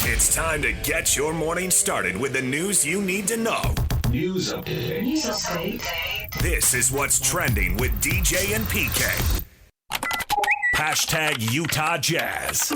It's time to get your morning started with the news you need to know. News update. This is what's trending with DJ and PK. Hashtag Utah Jazz.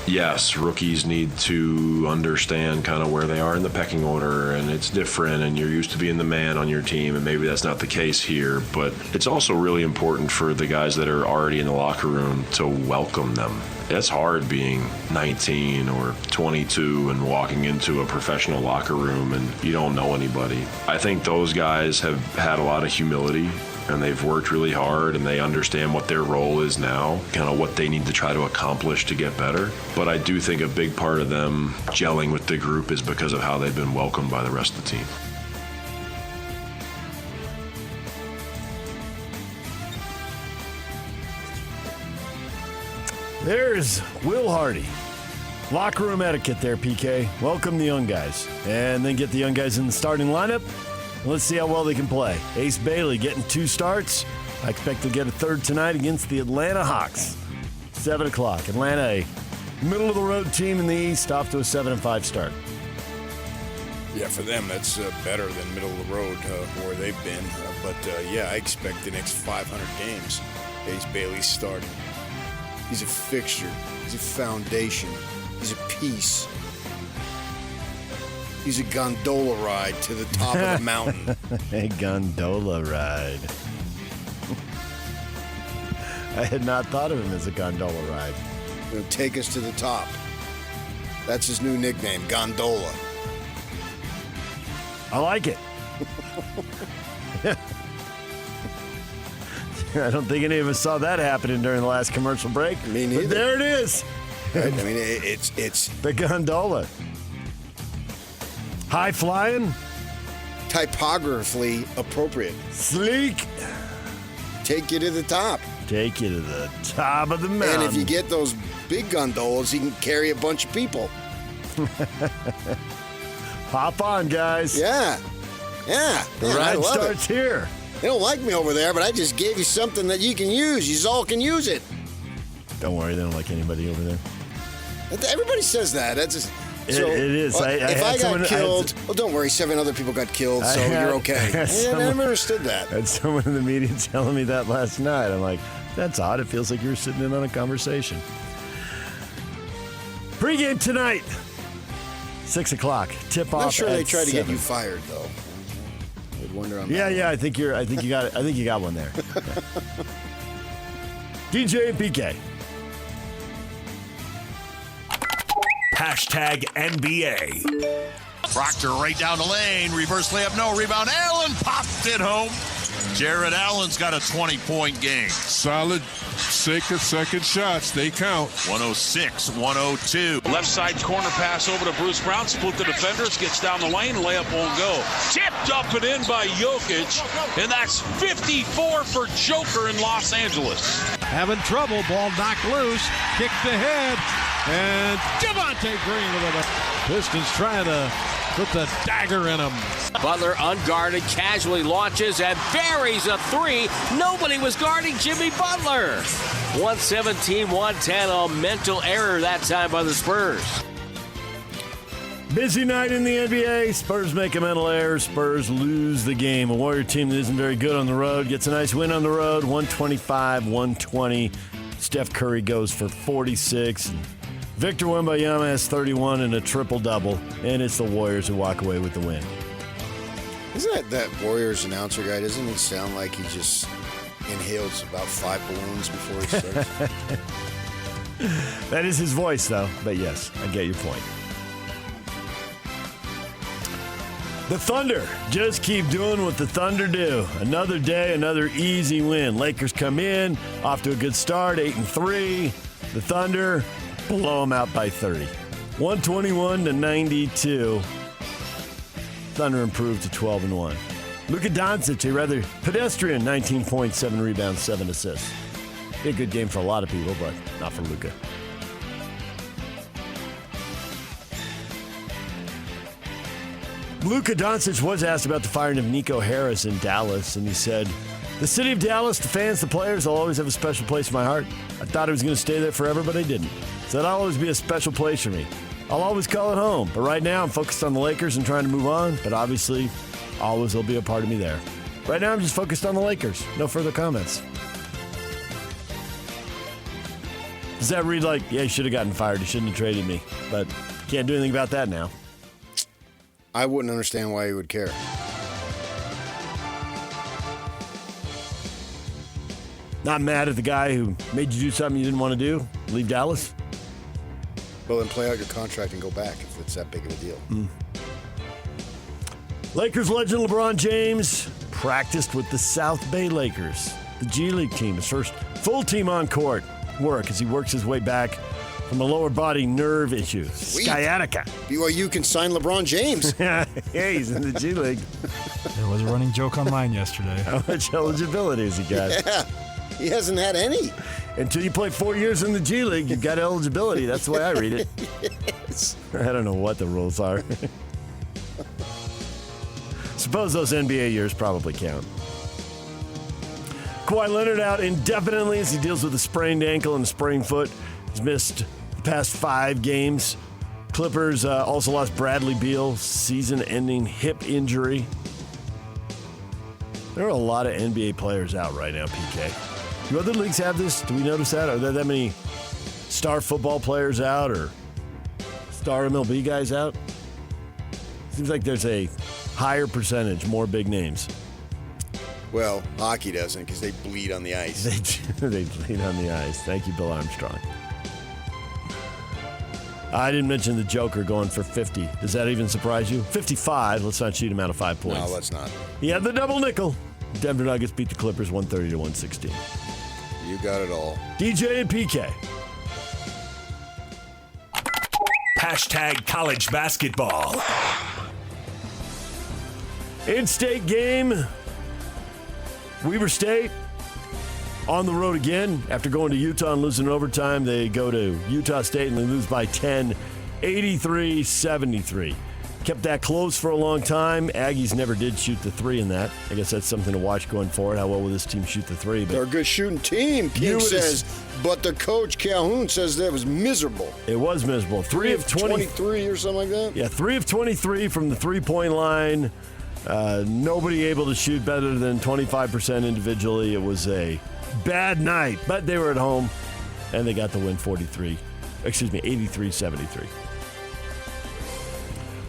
Yes, rookies need to understand kind of where they are in the pecking order, and it's different, and you're used to being the man on your team, and maybe that's not the case here, but it's also really important for the guys that are already in the locker room to welcome them. It's hard being 19 or 22 and walking into a professional locker room and you don't know anybody. I think those guys have had a lot of humility, and they've worked really hard, and they understand what their role is now, kind of what they need to try to accomplish to get better. But I do think a big part of them gelling with the group is because of how they've been welcomed by the rest of the team. There's Will Hardy. Locker room etiquette there, PK. Welcome the young guys. And then get the young guys in the starting lineup. Let's see how well they can play. Ace Bailey getting 2 starts. I expect to get a third tonight against the Atlanta Hawks. 7 o'clock. Atlanta, a middle-of-the-road team in the East, off to a 7-5 start. Yeah, for them, that's better than middle of the road where they've been. I expect the next 500 games, Ace Bailey's starting. He's a fixture. He's a foundation. He's a piece. He's a gondola ride to the top of the mountain. A gondola ride. I had not thought of him as a gondola ride. He'll take us to the top. That's his new nickname, Gondola. I like it. I don't think any of us saw that happening during the last commercial break. Me neither. But there it is. Right? I mean, it's the gondola. High flying. typographically appropriate. Sleek. Take you to the top. Take you to the top of the mountain. And if you get those big gondolas, you can carry a bunch of people. Hop on, guys. Yeah. The ride starts here. They don't like me over there, but I just gave you something that you can use. You all can use it. Don't worry, they don't like anybody over there. Everybody says that. That's just... It is. If I got killed, don't worry, 7 other people got killed, so you're okay. I never understood that. I had someone in the media telling me that last night. I'm like, that's odd. It feels like you're sitting in on a conversation. Pre-game tonight, 6 o'clock. Tip off. I'm not sure they tried 7. to get you fired, though. I'd wonder on that. Yeah. I think you got one there. DJ and PK. Hashtag NBA. Proctor right down the lane. Reverse layup, no rebound. Allen popped it home. Jared Allen's got a 20-point game. Solid second shots. They count. 106-102. Left side corner pass over to Bruce Brown. Split the defenders. Gets down the lane. Layup won't go. Tipped up and in by Jokic. And that's 54 for Joker in Los Angeles. Having trouble. Ball knocked loose. Kicked ahead. And Devontae Green with it. Pistons trying to put the dagger in him. Butler unguarded, casually launches and buries a 3. Nobody was guarding Jimmy Butler. 117-110, a mental error that time by the Spurs. Busy night in the NBA. Spurs make a mental error. Spurs lose the game. A Warrior team that isn't very good on the road gets a nice win on the road, 125-120. Steph Curry goes for 46. Victor Wembanyama has 31 and a triple-double, and it's the Warriors who walk away with the win. Isn't that Warriors announcer guy, doesn't it sound like he just inhales about 5 balloons before he starts? That is his voice, though. But yes, I get your point. The Thunder just keep doing what the Thunder do. Another day, another easy win. Lakers come in, off to a good start, 8-3. The Thunder blow them out by 30. 121-92. Thunder improved to 12-1. Luka Doncic, a rather pedestrian 19 points, 7 rebounds, 7 assists. Be a good game for a lot of people, but not for Luka. Luka Doncic was asked about the firing of Nico Harris in Dallas, and he said, The city of Dallas, the fans, the players, they'll always have a special place in my heart. I thought it was going to stay there forever, but I didn't. So that'll always be a special place for me. I'll always call it home. But right now, I'm focused on the Lakers and trying to move on. But obviously, always will be a part of me there. Right now, I'm just focused on the Lakers. No further comments. Does that read like, yeah, he should have gotten fired. He shouldn't have traded me. But can't do anything about that now. I wouldn't understand why he would care. Not mad at the guy who made you do something you didn't want to do? Leave Dallas? Well, then play out your contract and go back if it's that big of a deal. Lakers legend LeBron James practiced with the South Bay Lakers, the G League team, his first full team on court work as he works his way back from a lower body nerve issue, sciatica. BYU can sign LeBron James. Yeah, he's in the G League. There was a running joke online yesterday. How much eligibility has he got? Yeah, he hasn't had any. Until you play 4 years in the G League, you've got eligibility. That's the way I read it. Yes. I don't know what the rules are. Suppose those NBA years probably count. Kawhi Leonard out indefinitely as he deals with a sprained ankle and a sprained foot. He's missed the past 5 games. Clippers also lost Bradley Beal, season-ending hip injury. There are a lot of NBA players out right now, PK. Do other leagues have this? Do we notice that? Are there that many star football players out or star MLB guys out? Seems like there's a higher percentage, more big names. Well, hockey doesn't because they bleed on the ice. They bleed on the ice. Thank you, Bill Armstrong. I didn't mention the Joker going for 50. Does that even surprise you? 55. Let's not shoot him out of 5 points. No, let's not. He had the double nickel. Denver Nuggets beat the Clippers 130-116. You got it all. DJ and PK. Hashtag college basketball. In-state game. Weber State on the road again. After going to Utah and losing in overtime, they go to Utah State and they lose by 10, 83-73. Kept that close for a long time. Aggies never did shoot the 3 in that. I guess that's something to watch going forward. How well will this team shoot the 3? But they're a good shooting team, King says. But the coach, Calhoun, says that was miserable. It was miserable. 3 of 23 or something like that? Yeah, 3 of 23 from the three-point line. Nobody able to shoot better than 25% individually. It was a bad night, but they were at home, and they got the win 83-73.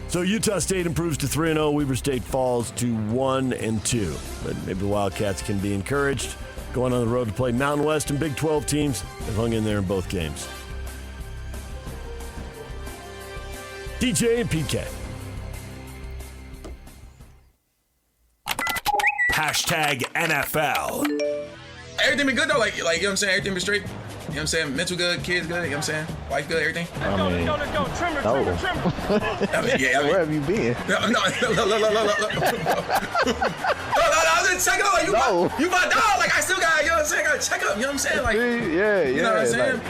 So Utah State improves to 3-0. Weber State falls to 1-2. But maybe the Wildcats can be encouraged. Going on the road to play Mountain West and Big 12 teams. They've hung in there in both games. DJ and PK. Hashtag NFL. Everything been good though, like you know what I'm saying? Everything been straight. You know what I'm saying? Mental good, kids good, you know what I'm saying? Wife good, everything. Let's go. Trimmer. Where have you been? No. I was just checking up. Like, you my dog. Like, I still got, you know what I'm saying? I got to check up, you know what I'm saying? Like, yeah. You know what I'm saying?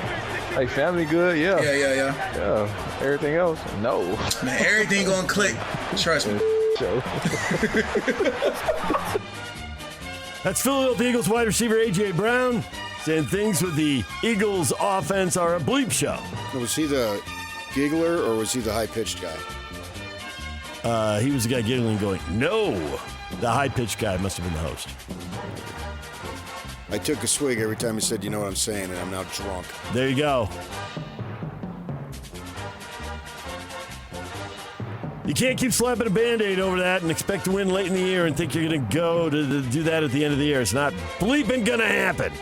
Like family good, yeah. Yeah. Everything else, no. Man, everything gonna click. Trust me. That's Philadelphia Eagles wide receiver A.J. Brown saying things with the Eagles offense are a bleep show. Was he the giggler or was he the high-pitched guy? He was the guy giggling going, no. The high-pitched guy must have been the host. I took a swig every time he said, you know what I'm saying, and I'm now drunk. There you go. You can't keep slapping a Band-Aid over that and expect to win late in the year and think you're going to go to do that at the end of the year. It's not bleeping going to happen.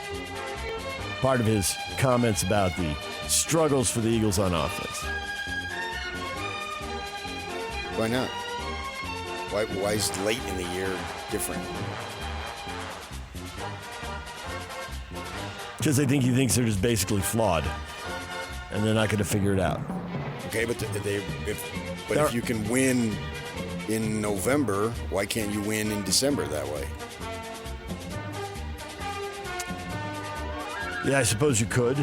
Part of his comments about the struggles for the Eagles on offense. Why not? Why is late in the year different? Because he thinks they're just basically flawed, and they're not going to figure it out. Okay, but if you can win in November, why can't you win in December that way? Yeah, I suppose you could.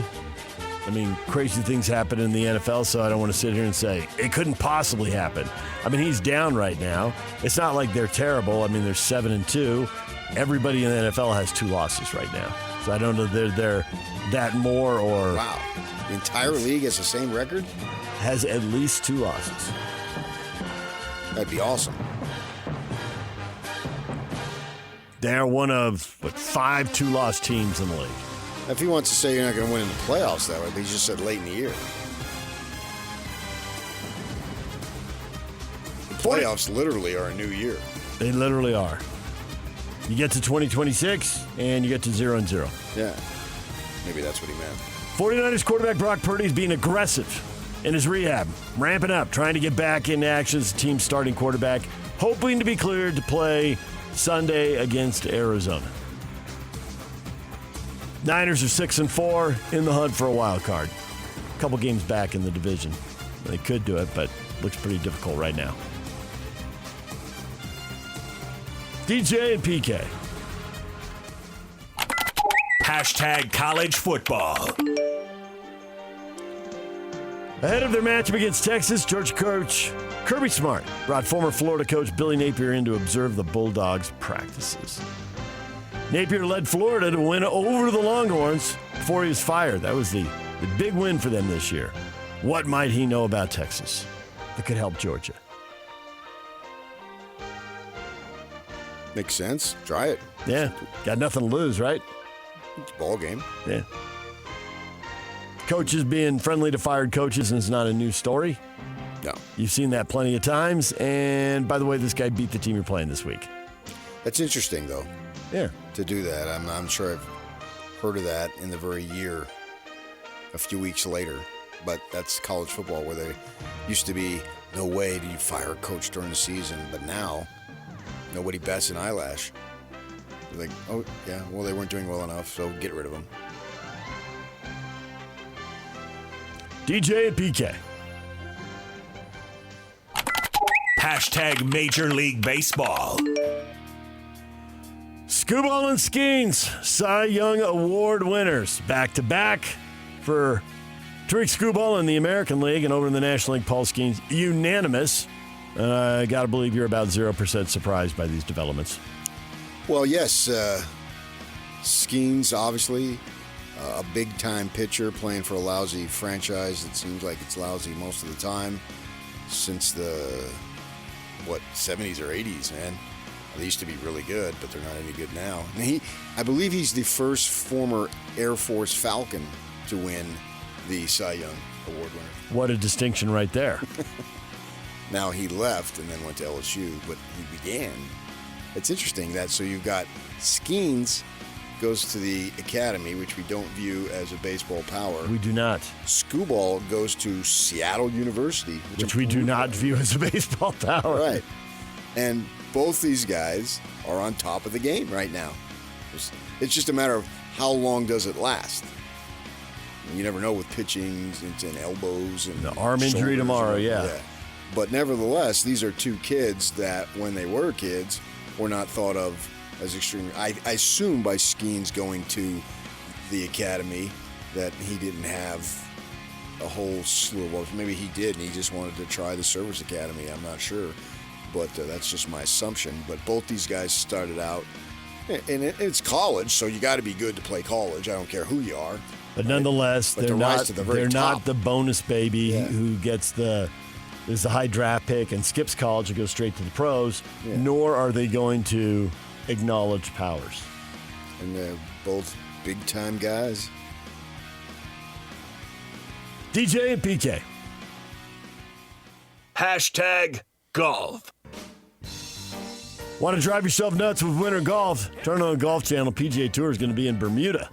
I mean, crazy things happen in the NFL, so I don't want to sit here and say it couldn't possibly happen. I mean, he's down right now. It's not like they're terrible. I mean, they're 7-2. Everybody in the NFL has 2 losses right now. So I don't know if they're that more or... Wow. The entire league has the same record? Has at least 2 losses. That'd be awesome. They're one of, 5 2-loss teams in the league. If he wants to say you're not going to win in the playoffs that way, but he just said late in the year. The playoffs literally are a new year. They literally are. You get to 2026, and you get to 0-0. Yeah. Maybe that's what he meant. 49ers quarterback Brock Purdy is being aggressive in his rehab, ramping up, trying to get back into action as the team's starting quarterback, hoping to be cleared to play Sunday against Arizona. Niners are 6-4 in the hunt for a wild card. A couple games back in the division. They could do it, but looks pretty difficult right now. DJ and PK. Hashtag college football. Ahead of their matchup against Texas, Georgia coach Kirby Smart brought former Florida coach Billy Napier in to observe the Bulldogs' practices. Napier led Florida to win over the Longhorns before he was fired. That was the big win for them this year. What might he know about Texas that could help Georgia? Makes sense. Try it. Yeah. Got nothing to lose, right? It's a ball game. Yeah. Coaches being friendly to fired coaches is not a new story. No. You've seen that plenty of times. And by the way, this guy beat the team you're playing this week. That's interesting, though. Yeah. To do that. I'm sure I've heard of that in the very year, a few weeks later. But that's college football where there used to be no way do you fire a coach during the season. But now, nobody bats an eyelash. They're like, oh, yeah, well, they weren't doing well enough, so get rid of them. DJ and PK. Hashtag Major League Baseball. Scooball and Skeens, Cy Young Award winners, back-to-back for Tariq Scooball in the American League and over in the National League, Paul Skeens, unanimous. I got to believe you're about 0% surprised by these developments. Well, yes, Skeens, obviously, a big-time pitcher playing for a lousy franchise. It seems like it's lousy most of the time since the, 70s or 80s, man. They used to be really good, but they're not any good now. And I believe he's the first former Air Force Falcon to win the Cy Young Award winner. What a distinction right there. Now he left and then went to LSU, but he began. It's interesting that, so you've got Skeens goes to the academy, which we don't view as a baseball power. We do not. Scooball goes to Seattle University. Which we do not view as a baseball power. Right. And both these guys are on top of the game right now. It's just a matter of how long does it last. You never know with pitching and elbows and the arm injury tomorrow, yeah. But nevertheless, these are two kids that when they were kids were not thought of as extreme. I assume by Skeens going to the academy that he didn't have a whole slew of, maybe he did and he just wanted to try the service academy. I'm not sure. But that's just my assumption. But both these guys started out, and it's college, so you got to be good to play college. I don't care who you are. But nonetheless, but they're not the bonus baby Yeah. who gets is the high draft pick and skips college and goes straight to the pros, nor are they going to acknowledge powers. And they're both big-time guys. DJ and PK. Hashtag golf. Want to drive yourself nuts with winter golf? Turn on the Golf Channel. PGA Tour is going to be in Bermuda.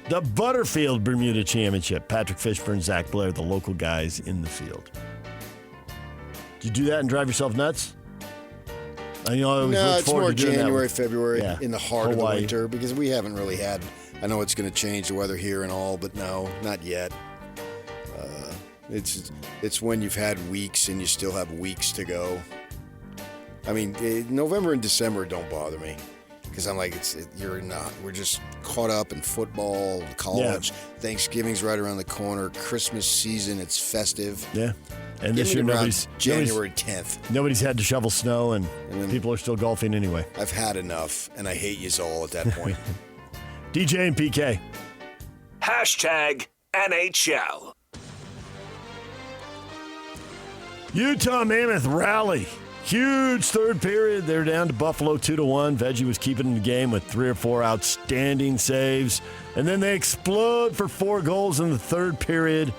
The Butterfield Bermuda Championship. Patrick Fishburne, Zach Blair, the local guys in the field. Did you do that and drive yourself nuts? No, it's more January, February, in the heart Hawaii. of the winter, because we haven't really had, I know it's going to change the weather here and all, but no, not yet. It's when you've had weeks and you still have weeks to go. I mean, November and December don't bother me, because I'm like, you're not. We're just caught up in football, college. Yeah. Thanksgiving's right around the corner. Christmas season, it's festive. Yeah. And Give this me year, around January 10th. Nobody's had to shovel snow, and people are still golfing anyway. I've had enough, and I hate you all at that point. DJ and PK. Hashtag NHL. Utah Mammoth rally. Huge third period. They're down to Buffalo 2-1. Veggie was keeping the game with 3 or 4 outstanding saves. And then they explode for 4 goals in the third period.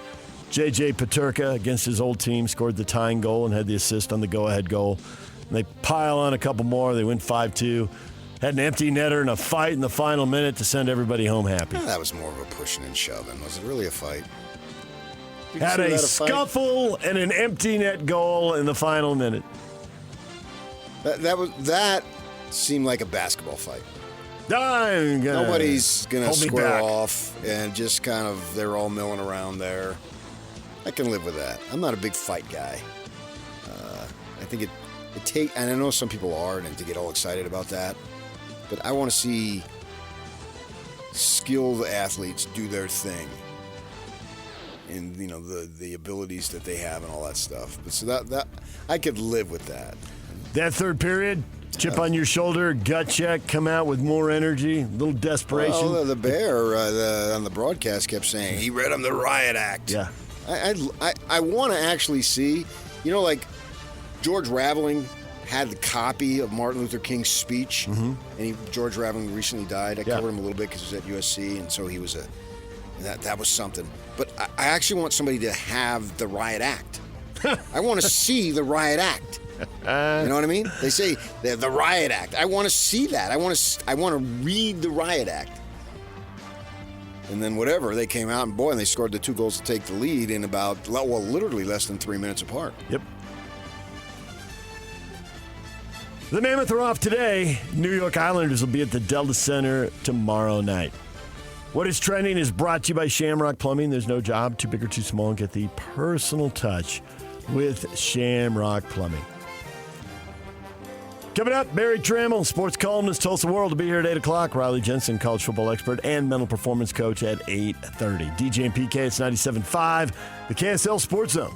J.J. Peterka, against his old team, scored the tying goal and had the assist on the go-ahead goal. And they pile on a couple more. They win 5-2. Had an empty netter and a fight in the final minute to send everybody home happy. That was more of a pushing and shoving. Was it really a fight? Had a scuffle and an empty net goal in the final minute. That seemed like a basketball fight. Nobody's gonna square off, and just kind of they're all milling around there. I can live with that. I'm not a big fight guy. I think and I know some people are, and to get all excited about that, but I want to see skilled athletes do their thing, and the abilities that they have and all that stuff. But so that I could live with that. That third period, chip on your shoulder, gut check, come out with more energy, a little desperation. Well, the Bear on the broadcast kept saying he read him the riot act. Yeah. I want to actually see, like George Raveling had the copy of Martin Luther King's speech, and George Raveling recently died. I covered him a little bit because he was at USC, and so he was that was something. But I actually want somebody to have the riot act. I want to see the riot act. You know what I mean? They say the riot act. I want to see that. I want to read the riot act. And then whatever, they came out and they scored the 2 goals to take the lead in about literally less than 3 minutes apart. Yep. The Mammoth are off today. New York Islanders will be at the Delta Center tomorrow night. What is trending is brought to you by Shamrock Plumbing. There's no job too big or too small. Get the personal touch with Shamrock Plumbing. Coming up, Barry Trammell, sports columnist, Tulsa World, will be here at 8 o'clock. Riley Jensen, college football expert and mental performance coach at 8:30. DJ and PK, it's 97.5, the KSL Sports Zone.